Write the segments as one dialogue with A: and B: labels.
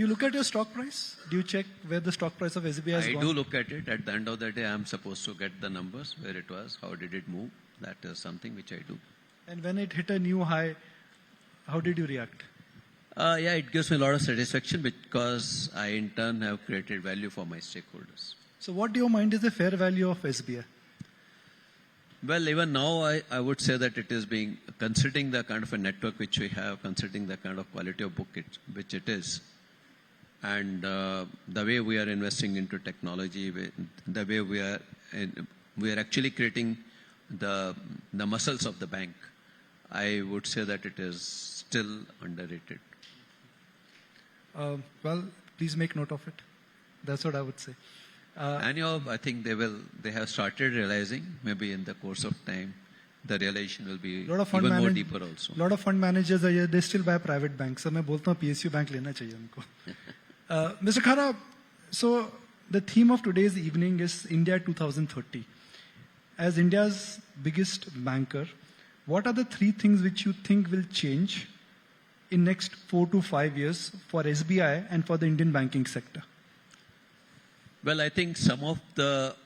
A: Do you look at your stock price? Do you check where the stock price of SBI has gone?
B: I do look at it. At the end of the day, I'm supposed to get the numbers, where it was, how did it move. That is something which I do.
A: And when it hit a new high, how did you react?
B: Yeah, it gives me a lot of satisfaction because I in turn have created value for my stakeholders.
A: So what do you mind is the fair value of SBI?
B: Well, even now, I would say that it is being, considering the kind of a network which we have, considering the kind of quality of book which it is, and the way we are investing into technology, the way we are actually creating the muscles of the bank, I would say that it is still underrated.
A: Well, please make note of it. That's what I would say.
B: And I think they have started realizing, maybe in the course of time, the realization will be even more deeper also.
A: A lot of fund managers are here, they still buy private banks. So I बोलता हूँ PSU bank लेना चाहिए उनको. Mr. Khara, so the theme of today's evening is India 2030. As India's biggest banker, what are the 3 things which you think will change in next 4 to 5 years for SBI and for the Indian banking sector?
B: Well, I think some of the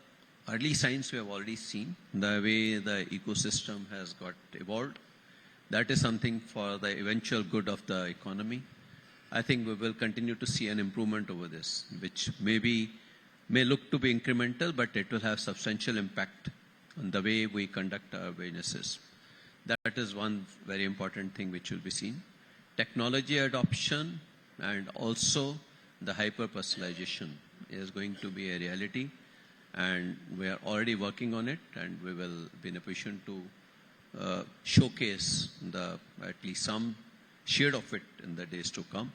B: early signs we have already seen, the way the ecosystem has got evolved. That is something for the eventual good of the economy. I think we will continue to see an improvement over this, which may look to be incremental, but it will have substantial impact on the way we conduct our businesses. That is one very important thing which will be seen. Technology adoption and also the hyper-personalization is going to be a reality, and we are already working on it, and we will be in a position to showcase at least some shade of it in the days to come.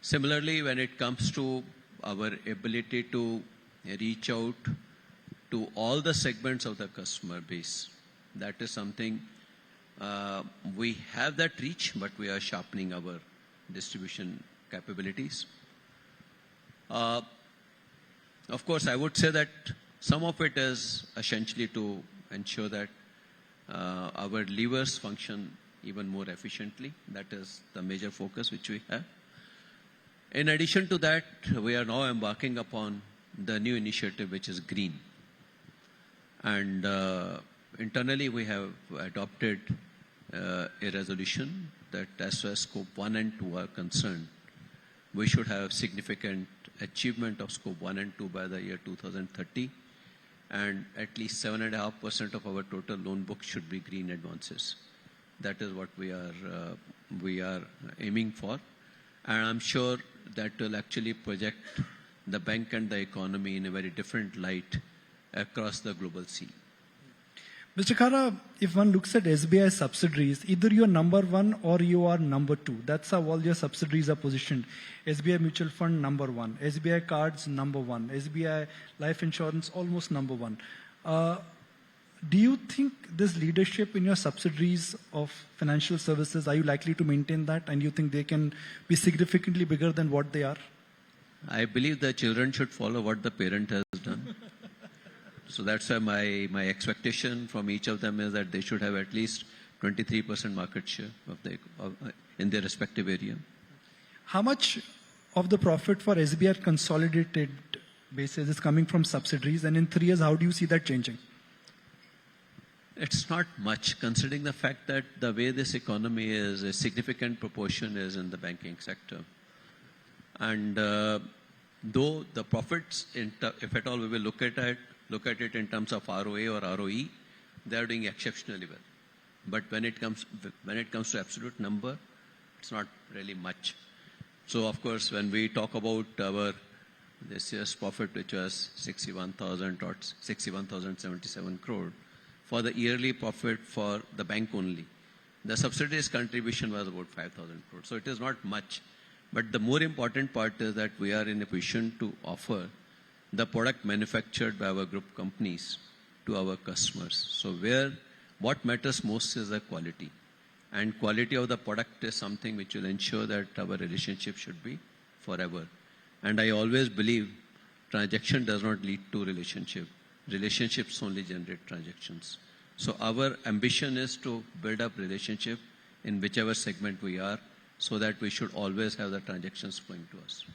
B: Similarly, when it comes to our ability to reach out to all the segments of the customer base, that is something we have that reach, but we are sharpening our distribution capabilities. Of course, I would say that some of it is essentially to ensure that our levers function even more efficiently. That is the major focus which we have. In addition to that, we are now embarking upon the new initiative which is green. And internally we have adopted a resolution that as far as scope 1 and 2 are concerned, we should have significant achievement of scope 1 and 2 by the year 2030, and at least 7.5% of our total loan book should be green advances. That is what we are aiming for, and I'm sure that will actually project the bank and the economy in a very different light across the global scene.
A: Mr. Khara, if one looks at SBI subsidiaries, either you're number 1 or you are number 2. That's how all your subsidiaries are positioned. SBI Mutual Fund, number 1. SBI Cards, number 1. SBI Life Insurance, almost number 1. Do you think this leadership in your subsidiaries of financial services, are you likely to maintain that? And you think they can be significantly bigger than what they are?
B: I believe the children should follow what the parent has done. So that's why my expectation from each of them is that they should have at least 23% market share in their respective area.
A: How much of the profit for SBI consolidated basis is coming from subsidiaries? And in 3 years, how do you see that changing?
B: It's not much, considering the fact that the way this economy is, a significant proportion is in the banking sector. And though the profits, if at all we will look at it in terms of ROA or ROE, they are doing exceptionally well. But when it comes to absolute number, it's not really much. So of course, when we talk about this year's profit, which was 61,077 crore, for the yearly profit for the bank only, the subsidiaries contribution was about 5,000 crore. So it is not much. But the more important part is that we are in a position to offer the product manufactured by our group companies to our customers. So what matters most is the quality. And quality of the product is something which will ensure that our relationship should be forever. And I always believe transaction does not lead to relationship. Relationships only generate transactions. So our ambition is to build up relationship in whichever segment we are, so that we should always have the transactions going to us.